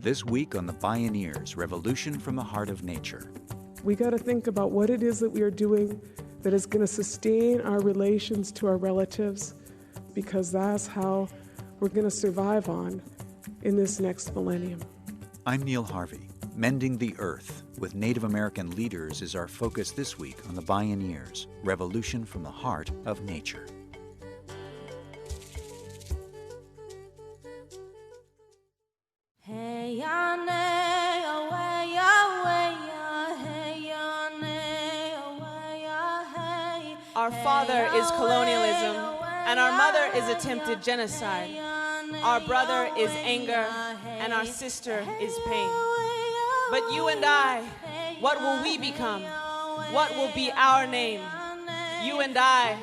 This week on the Bioneers, Revolution from the Heart of Nature. We got to think about what it is that we are doing that is going to sustain our relations to our relatives, because that's how we're going to survive on in this next millennium. I'm Neil Harvey. Mending the Earth with Native American leaders is our focus this week on the Bioneers, Revolution from the Heart of Nature. Our father is colonialism, and our mother is attempted genocide. Our brother is anger, and our sister is pain. But you and I, what will we become? What will be our name? You and I,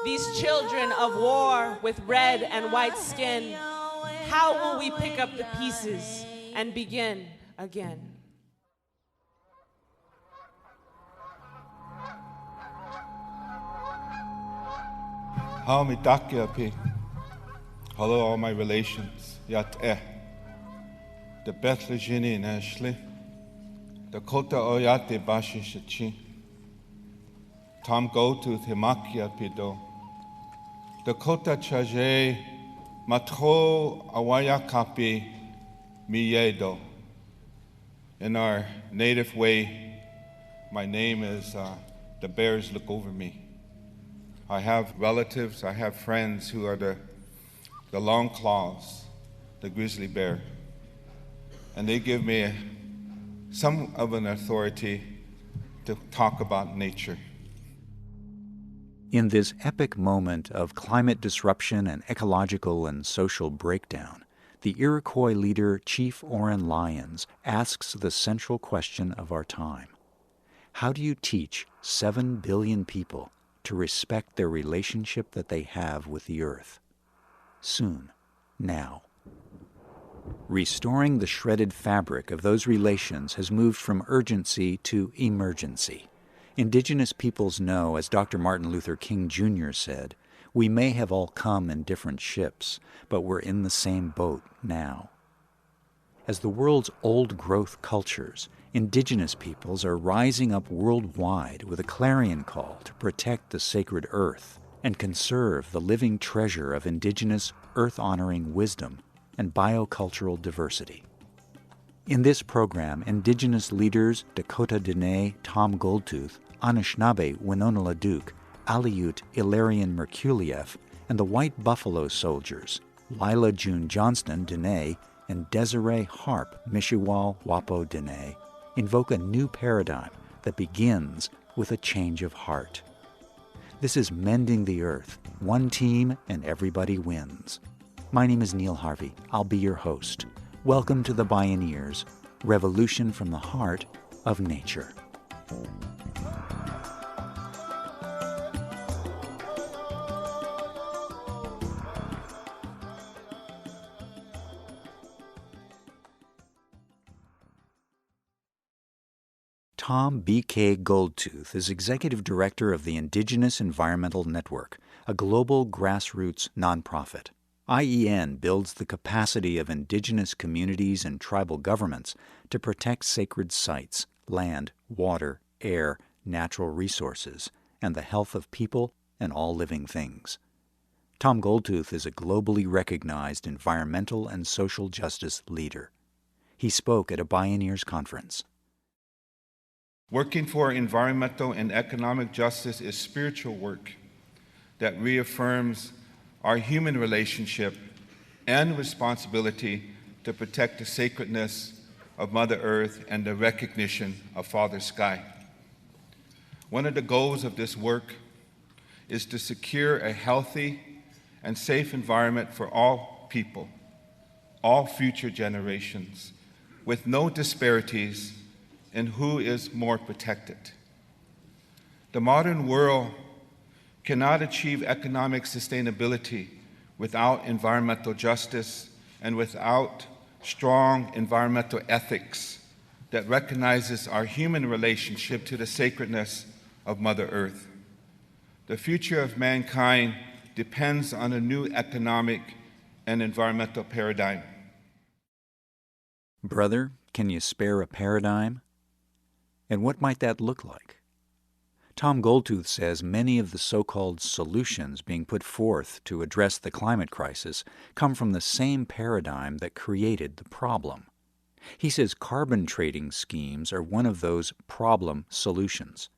these children of war with red and white skin, how will we pick up the pieces and begin again? How me dakia. Hello, all my relations. Yat the Bethlejini in Ashley, Dakota Oyate Bashi Shachi, Tom Goldtooth Himakia Pido, Dakota Chaje Matro Awaya Kapi Miyedo. In our native way, my name is The Bears Look Over Me. I have relatives, I have friends who are the long claws, the grizzly bear. And they give me some of an authority to talk about nature. In this epic moment of climate disruption and ecological and social breakdown, the Iroquois leader Chief Oren Lyons asks the central question of our time. How do you teach 7 billion people to respect their relationship that they have with the earth? Soon, now. Restoring the shredded fabric of those relations has moved from urgency to emergency. Indigenous peoples know, as Dr. Martin Luther King Jr. said, we may have all come in different ships, but we're in the same boat now. As the world's old-growth cultures, Indigenous peoples are rising up worldwide with a clarion call to protect the sacred earth and conserve the living treasure of Indigenous earth-honoring wisdom and biocultural diversity. In this program, Indigenous leaders Dakota-Dine Tom Goldtooth, Anishnabe Winona LaDuke, Aleut Ilarion Merculief, and the White Buffalo Souldiers, Lila June Johnston Dine and Desiree Harp Mishiwal Wapo Dine, invoke a new paradigm that begins with a change of heart. This is Mending the Earth, one team and everybody wins. My name is Neil Harvey. I'll be your host. Welcome to the Bioneers, Revolution from the Heart of Nature. Tom B.K. Goldtooth is Executive Director of the Indigenous Environmental Network, a global grassroots nonprofit. IEN builds the capacity of Indigenous communities and tribal governments to protect sacred sites, land, water, air, natural resources, and the health of people and all living things. Tom Goldtooth is a globally recognized environmental and social justice leader. He spoke at a Bioneers conference. Working for environmental and economic justice is spiritual work that reaffirms our human relationship and responsibility to protect the sacredness of Mother Earth and the recognition of Father Sky. One of the goals of this work is to secure a healthy and safe environment for all people, all future generations, with no disparities in who is more protected. The modern world cannot achieve economic sustainability without environmental justice and without strong environmental ethics that recognizes our human relationship to the sacredness of Mother Earth. The future of mankind depends on a new economic and environmental paradigm. Brother, can you spare a paradigm? And what might that look like? Tom Goldtooth says many of the so-called solutions being put forth to address the climate crisis come from the same paradigm that created the problem. He says carbon trading schemes are one of those problem solutions.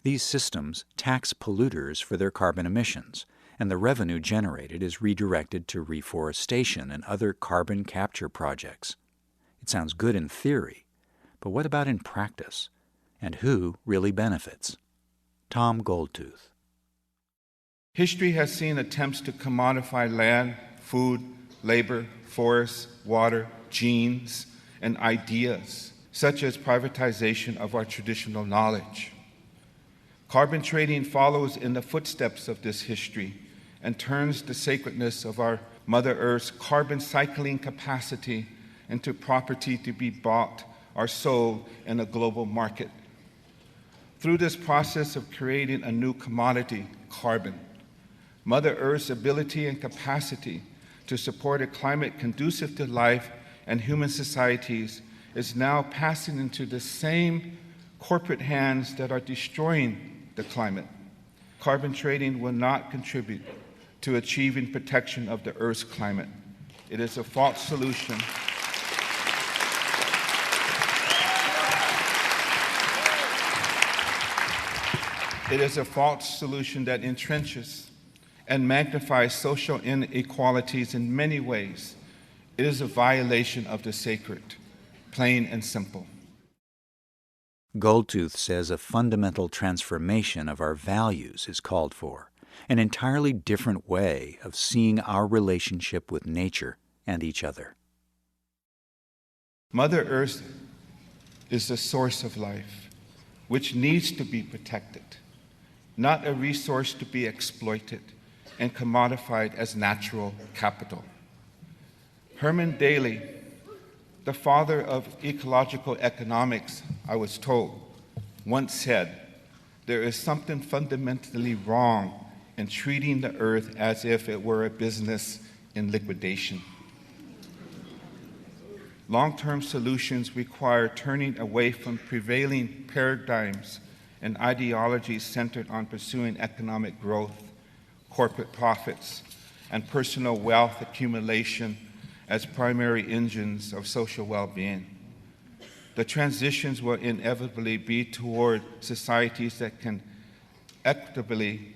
These systems tax polluters for their carbon emissions, and the revenue generated is redirected to reforestation and other carbon capture projects. It sounds good in theory, but what about in practice? And who really benefits? Tom Goldtooth. History has seen attempts to commodify land, food, labor, forests, water, genes, and ideas, such as privatization of our traditional knowledge. Carbon trading follows in the footsteps of this history and turns the sacredness of our Mother Earth's carbon cycling capacity into property to be bought or sold in a global market. Through this process of creating a new commodity, carbon, Mother Earth's ability and capacity to support a climate conducive to life and human societies is now passing into the same corporate hands that are destroying the climate. Carbon trading will not contribute to achieving protection of the Earth's climate. It is a false solution. It is a false solution that entrenches and magnifies social inequalities in many ways. It is a violation of the sacred, plain and simple. Goldtooth says a fundamental transformation of our values is called for, an entirely different way of seeing our relationship with nature and each other. Mother Earth is the source of life, which needs to be protected, not a resource to be exploited and commodified as natural capital. Herman Daly, the father of ecological economics, I was told, once said, "There is something fundamentally wrong in treating the earth as if it were a business in liquidation." Long-term solutions require turning away from prevailing paradigms and ideologies centered on pursuing economic growth, corporate profits, and personal wealth accumulation as primary engines of social well-being. The transitions will inevitably be toward societies that can equitably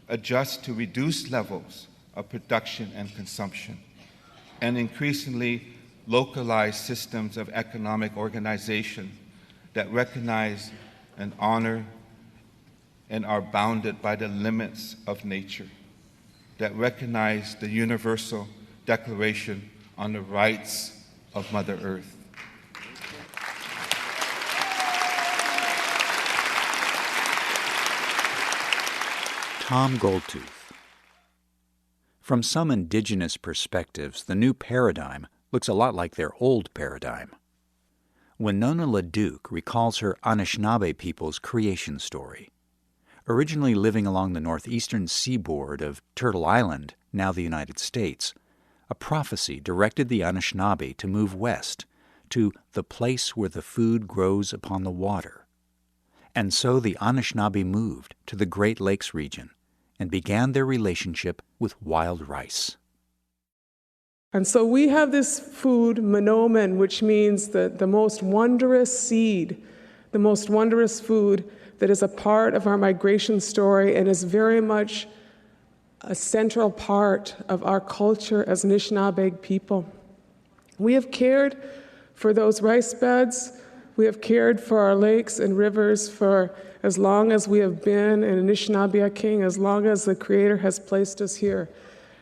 adjust to reduced levels of production and consumption, and increasingly localized systems of economic organization that recognize and honor and are bounded by the limits of nature, that recognize the Universal Declaration on the Rights of Mother Earth. Tom Goldtooth. From some indigenous perspectives, the new paradigm looks a lot like their old paradigm. Winona LaDuke recalls her Anishnabe people's creation story. Originally living along the northeastern seaboard of Turtle Island, now the United States, a prophecy directed the Anishinaabe to move west, to the place where the food grows upon the water. And so the Anishinaabe moved to the Great Lakes region and began their relationship with wild rice. And so we have this food, monomen, which means the most wondrous seed, the most wondrous food that is a part of our migration story and is very much a central part of our culture as Anishinaabe people. We have cared for those rice beds. We have cared for our lakes and rivers for as long as we have been in Anishinaabe King, as long as the Creator has placed us here.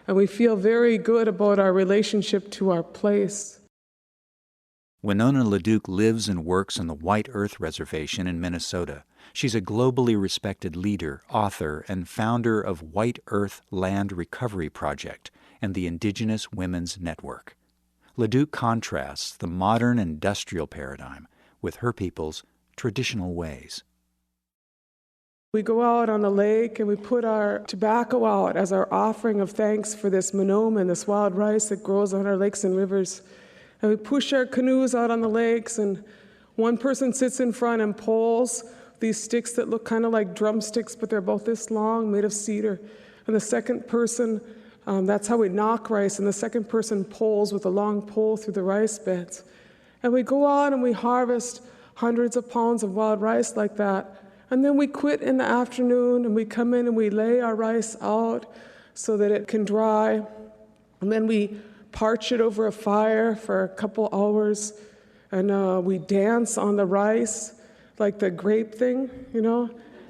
And we feel very good about our relationship to our place. Winona LaDuke lives and works on the White Earth Reservation in Minnesota. She's a globally respected leader, author, and founder of White Earth Land Recovery Project and the Indigenous Women's Network. LaDuke contrasts the modern industrial paradigm with her people's traditional ways. We go out on the lake and we put our tobacco out as our offering of thanks for this monomen, this wild rice that grows on our lakes and rivers. And we push our canoes out on the lakes, and one person sits in front and pulls these sticks that look kind of like drumsticks, but they're about this long, made of cedar. And the second person, that's how we knock rice, and the second person pulls with a long pole through the rice beds. And we go out and we harvest hundreds of pounds of wild rice like that. And then we quit in the afternoon, and we come in and we lay our rice out so that it can dry. And then we parch it over a fire for a couple hours, and we dance on the rice, like the grape thing,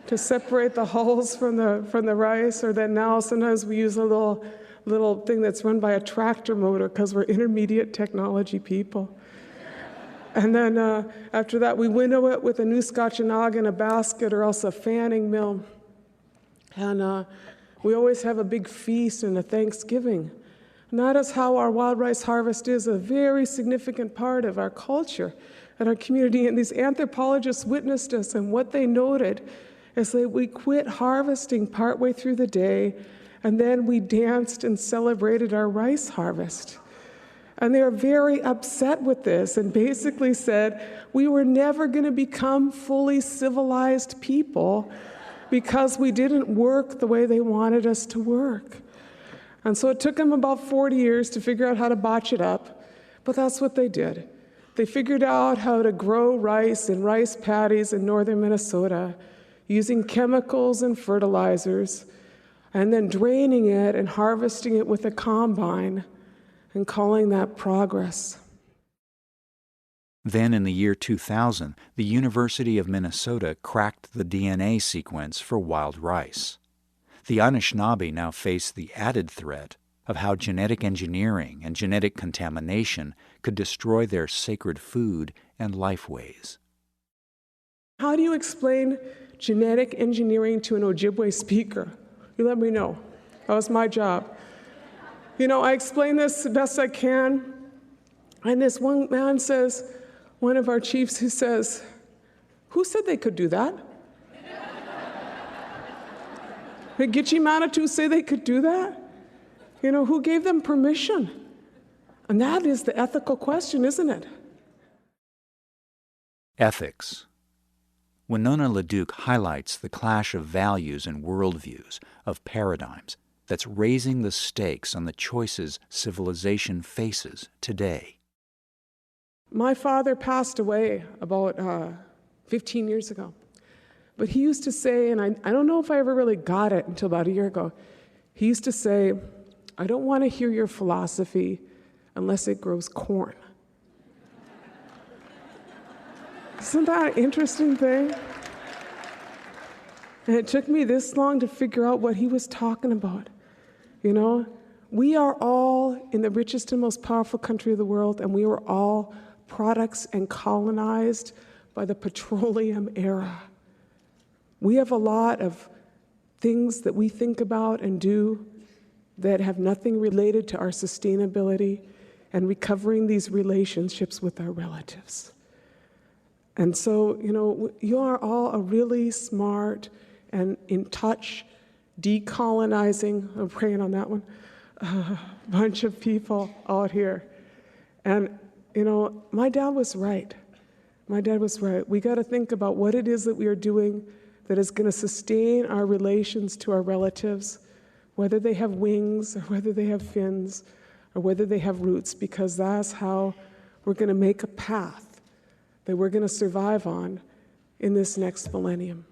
to separate the hulls from the rice. Or then now sometimes we use a little thing that's run by a tractor motor because we're intermediate technology people. And then after that, we winnow it with a new Scotchenog in a basket or else a fanning mill. And we always have a big feast and a Thanksgiving. And that is how our wild rice harvest is a very significant part of our culture and our community. And these anthropologists witnessed us, and what they noted is that we quit harvesting partway through the day, and then we danced and celebrated our rice harvest. And they were very upset with this and basically said we were never going to become fully civilized people because we didn't work the way they wanted us to work. And so it took them about 40 years to figure out how to botch it up, but that's what they did. They figured out how to grow rice in rice paddies in northern Minnesota using chemicals and fertilizers, and then draining it and harvesting it with a combine and calling that progress. Then in the year 2000, the University of Minnesota cracked the DNA sequence for wild rice. The Anishinaabe now face the added threat of how genetic engineering and genetic contamination could destroy their sacred food and lifeways. How do you explain genetic engineering to an Ojibwe speaker? You let me know. That was my job. I explain this the best I can, and this one man says, one of our chiefs, who says, "Who said they could do that? Did Gitche Manitou say they could do that? Who gave them permission?" And that is the ethical question, isn't it? Ethics. Winona LaDuke highlights the clash of values and worldviews, of paradigms, that's raising the stakes on the choices civilization faces today. My father passed away about 15 years ago. But he used to say, and I don't know if I ever really got it until about a year ago, he used to say, "I don't want to hear your philosophy unless it grows corn." Isn't that an interesting thing? And it took me this long to figure out what he was talking about. We are all in the richest and most powerful country of the world, and we were all products and colonized by the petroleum era. We have a lot of things that we think about and do that have nothing related to our sustainability and recovering these relationships with our relatives. And so, you are all a really smart and in touch, decolonizing, I'm praying on that one, bunch of people out here. And, my dad was right. We got to think about what it is that we are doing that is going to sustain our relations to our relatives, whether they have wings or whether they have fins or whether they have roots, because that's how we're going to make a path that we're going to survive on in this next millennium.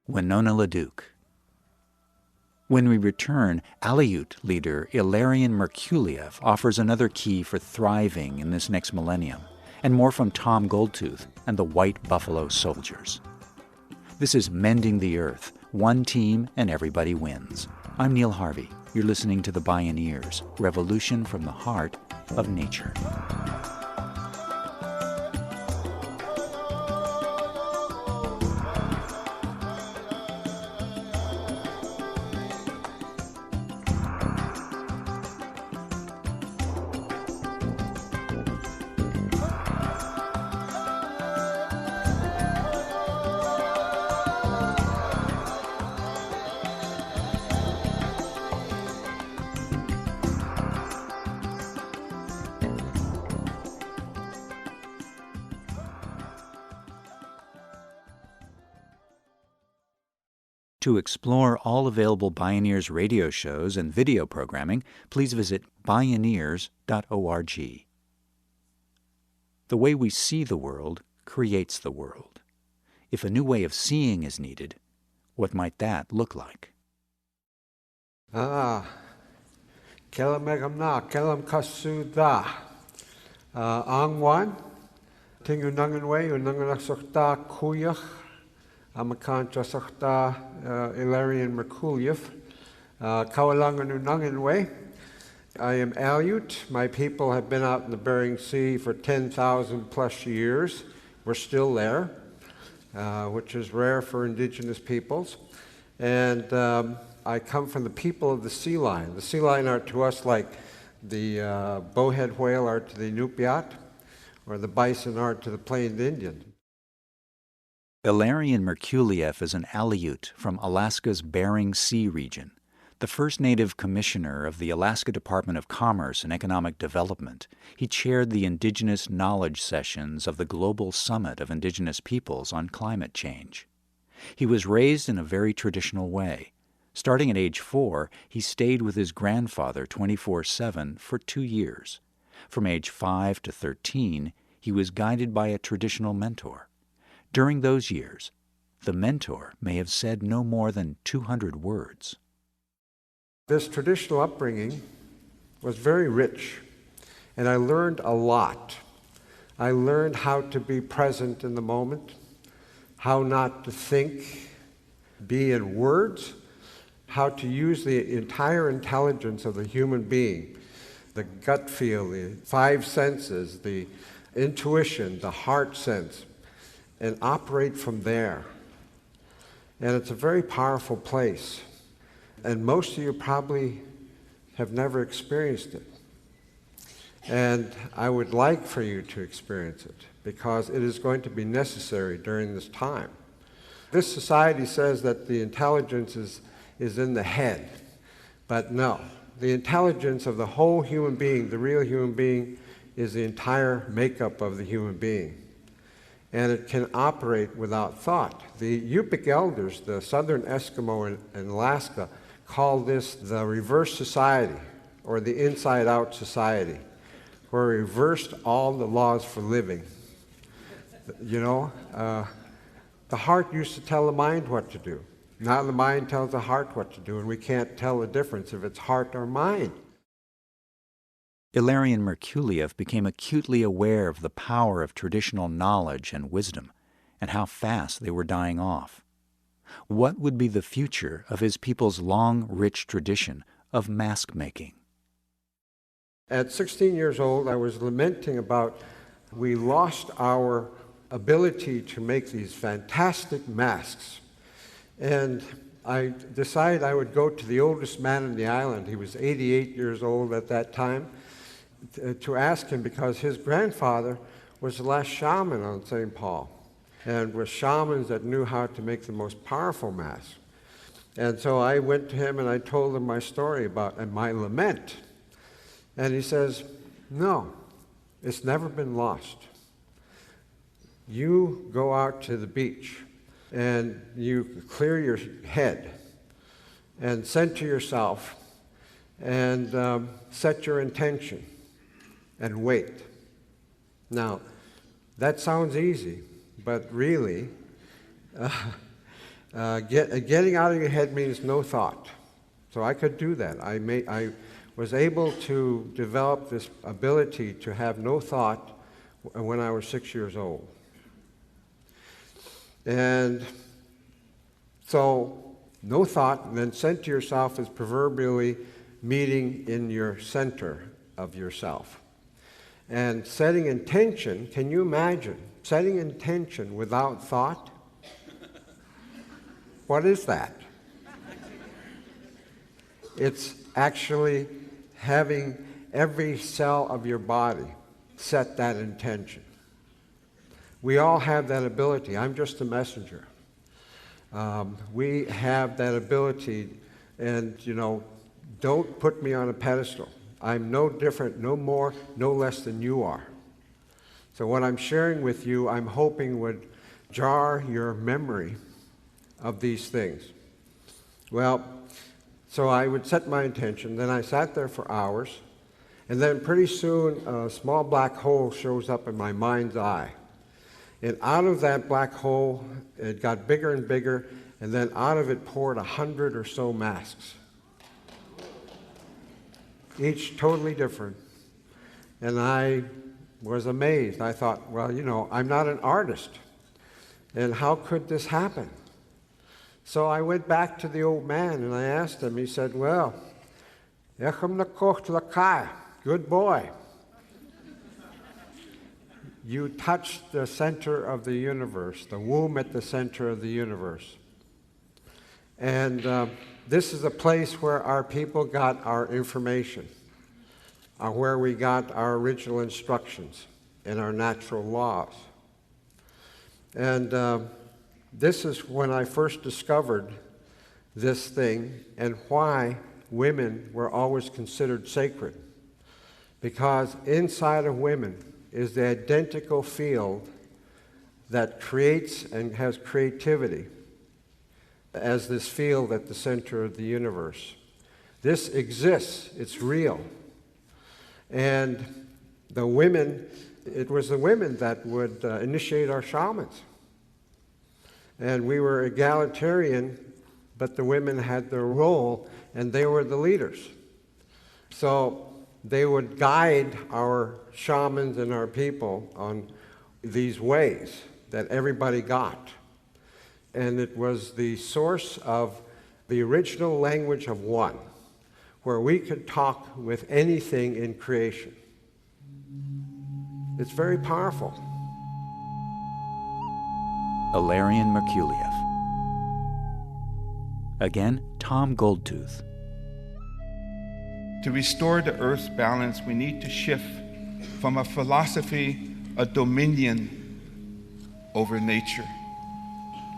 Winona LaDuke. When we return, Aleut leader Ilarion Merculief offers another key for thriving in this next millennium, and more from Tom Goldtooth and the White Buffalo Souldiers. This is Mending the Earth, one team and everybody wins. I'm Neil Harvey. You're listening to the Bioneers, Revolution from the Heart of Nature. To explore all available Bioneers radio shows and video programming, please visit bioneers.org. The way we see the world creates the world. If a new way of seeing is needed, what might that look like? Kelam megamna, kelam kasuda. Angwan, tingu nanganwe, unanganasokta kuyach, amakan chasokta Ilarion Merculief, kawalangan unanganwe. I am Aleut. My people have been out in the Bering Sea for 10,000 plus years. We're still there, which is rare for Indigenous peoples. And I come from the people of the sea lion. The sea lion are to us like the bowhead whale are to the Inupiat, or the bison are to the Plains Indian. Ilarion Merculief is an Aleut from Alaska's Bering Sea region, the first native commissioner of the Alaska Department of Commerce and Economic Development. He chaired the Indigenous Knowledge Sessions of the Global Summit of Indigenous Peoples on Climate Change. He was raised in a very traditional way. Starting at age 4, he stayed with his grandfather 24/7 for 2 years. From age 5 to 13, he was guided by a traditional mentor. During those years, the mentor may have said no more than 200 words. This traditional upbringing was very rich, and I learned a lot. I learned how to be present in the moment, how not to think, be in words, how to use the entire intelligence of the human being, the gut feel, the 5 senses, the intuition, the heart sense, and operate from there. And it's a very powerful place. And most of you probably have never experienced it. And I would like for you to experience it, because it is going to be necessary during this time. This society says that the intelligence is in the head, but no. The intelligence of the whole human being, the real human being, is the entire makeup of the human being. And it can operate without thought. The Yupik elders, the southern Eskimo in Alaska, call this the reverse society, or the inside-out society, where we reversed all the laws for living. You know, the heart used to tell the mind what to do. Now the mind tells the heart what to do, and we can't tell the difference if it's heart or mind. Ilarion Merculief became acutely aware of the power of traditional knowledge and wisdom, and how fast they were dying off. What would be the future of his people's long, rich tradition of mask making? At 16 years old, I was lamenting about we lost our ability to make these fantastic masks. And I decided I would go to the oldest man on the island. He was 88 years old at that time, to ask him, because his grandfather was the last shaman on St. Paul, and were shamans that knew how to make the most powerful masks. And so I went to him and I told him my story about and my lament. And he says, no, it's never been lost. You go out to the beach and you clear your head and center yourself and set your intention and wait. Now, that sounds easy, but really, getting out of your head means no thought. So I could do that. I was able to develop this ability to have no thought when I was 6 years old. And so, no thought, and then center yourself is proverbially meeting in your center of yourself. And setting intention, can you imagine setting intention without thought? What is that? It's actually having every cell of your body set that intention. We all have that ability. I'm just a messenger. We have that ability, and don't put me on a pedestal. I'm no different, no more, no less than you are. So what I'm sharing with you, I'm hoping would jar your memory of these things. Well, so I would set my intention, then I sat there for hours, and then pretty soon a small black hole shows up in my mind's eye. And out of that black hole, it got bigger and bigger, and then out of it poured 100 or so masks. Each totally different. And I was amazed. I thought, well, you know, I'm not an artist. And how could this happen? So I went back to the old man and I asked him, he said, well, good boy. You touched the center of the universe, the womb at the center of the universe. And this is a place where our people got our information, where we got our original instructions and our natural laws. And this is when I first discovered this thing and why women were always considered sacred. Because inside of women is the identical field that creates and has creativity as this field at the center of the universe. This exists, it's real. And the women, it was the women that would initiate our shamans. And we were egalitarian, but the women had their role and they were the leaders. So they would guide our shamans and our people on these ways that everybody got. And it was the source of the original language of one, where we could talk with anything in creation. It's very powerful. Ilarion Merculief. Again, Tom Goldtooth. To restore the Earth's balance, we need to shift from a philosophy of dominion over nature,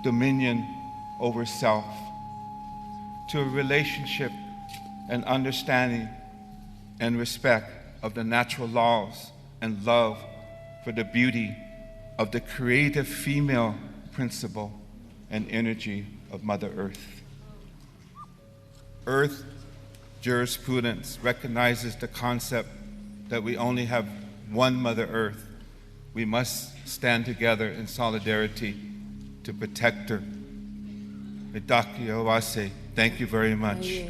dominion over self, to a relationship and understanding and respect of the natural laws and love for the beauty of the creative female principle and energy of Mother Earth. Earth jurisprudence recognizes the concept that we only have one Mother Earth. We must stand together in solidarity to protect her. Thank you very much.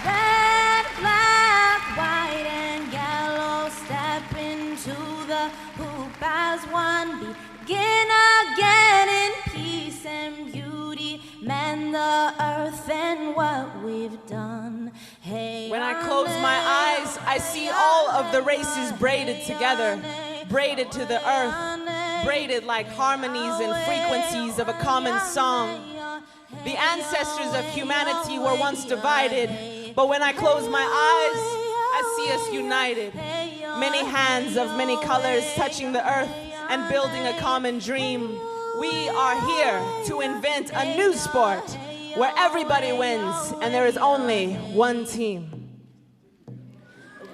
Red, black, white, and yellow, step into the hoop as one. Begin again in peace and beauty. Mend the earth and what we've done. Hey, when I close my eyes, I see all of the races braided together, braided to the earth, braided like harmonies and frequencies of a common song. The ancestors of humanity were once divided, but when I close my eyes, I see us united. Many hands of many colors touching the earth and building a common dream. We are here to invent a new sport where everybody wins and there is only one team.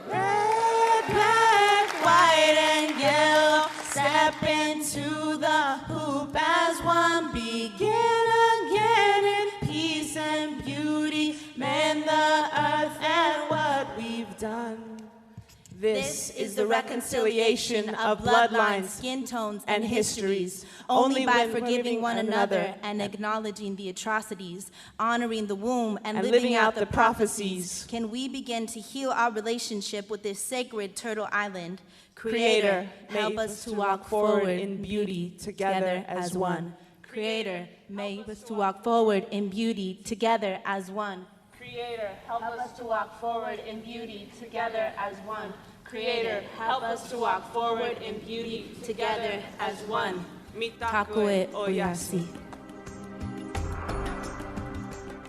red, black, white, and yellow, step into the hoop as one. Begin again in peace and beauty. Mend the earth and what we've done. This is the reconciliation of bloodlines, skin tones, and histories. Only by when forgiving one another and acknowledging the atrocities, honoring the womb, and living out the prophecies, can we begin to heal our relationship with this sacred Turtle Island. Creator, help us to walk forward in beauty together as one. Creator, make us to walk forward in beauty together as one. Creator, help us to walk forward in beauty together as one. Creator, help us to walk forward in beauty together as one. Takue Oyasi.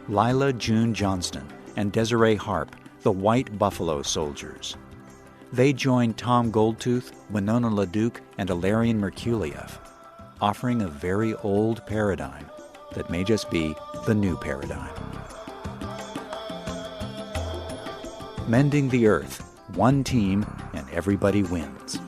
Lila June Johnston and Desiree Harp, the White Buffalo Soldiers. They joined Tom Goldtooth, Winona LaDuke, and Ilarion Merculief, offering a very old paradigm that may just be the new paradigm. Mending the Earth, one team, and everybody wins.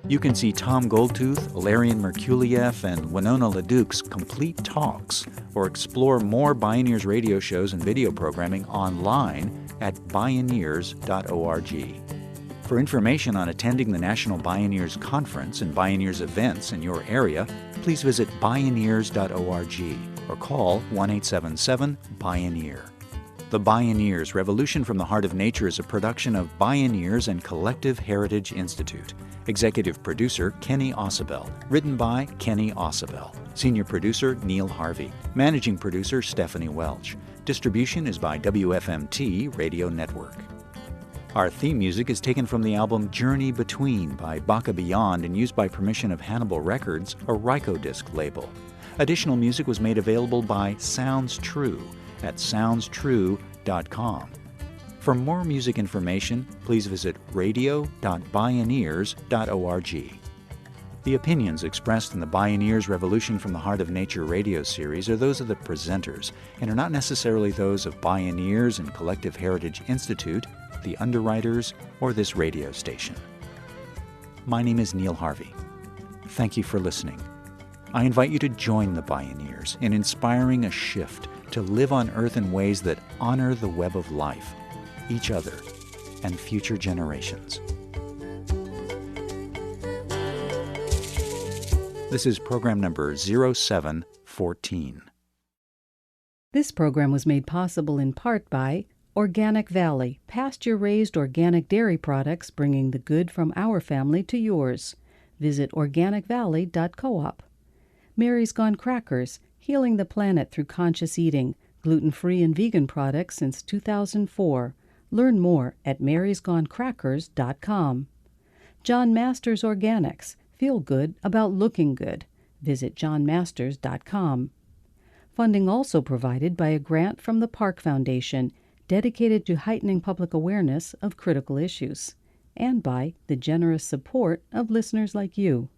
You can see Tom Goldtooth, Ilarion Merculief, and Winona LaDuke's complete talks, or explore more Bioneers radio shows and video programming online at bioneers.org. For information on attending the National Bioneers Conference and Bioneers events in your area, please visit bioneers.org or call 1-877-BIONEER. The Bioneers Revolution from the Heart of Nature is a production of Bioneers and Collective Heritage Institute. Executive producer Kenny Ausubel. Written by Kenny Ausubel. Senior producer Neil Harvey. Managing producer Stephanie Welch. Distribution is by WFMT Radio Network. Our theme music is taken from the album Journey Between by Baka Beyond and used by permission of Hannibal Records, a Rykodisc label. Additional music was made available by Sounds True at soundstrue.com. For more music information, please visit radio.bioneers.org. The opinions expressed in the Bioneers Revolution from the Heart of Nature radio series are those of the presenters and are not necessarily those of Bioneers and Collective Heritage Institute, the underwriters, or this radio station. My name is Neil Harvey. Thank you for listening. I invite you to join the Bioneers in inspiring a shift to live on Earth in ways that honor the web of life, each other, and future generations. This is program number 0714. This program was made possible in part by Organic Valley, pasture-raised organic dairy products bringing the good from our family to yours. Visit organicvalley.coop. Mary's Gone Crackers, healing the planet through conscious eating, gluten-free and vegan products since 2004. Learn more at marysgonecrackers.com. John Masters Organics, feel good about looking good. Visit johnmasters.com. Funding also provided by a grant from the Park Foundation, dedicated to heightening public awareness of critical issues, and by the generous support of listeners like you.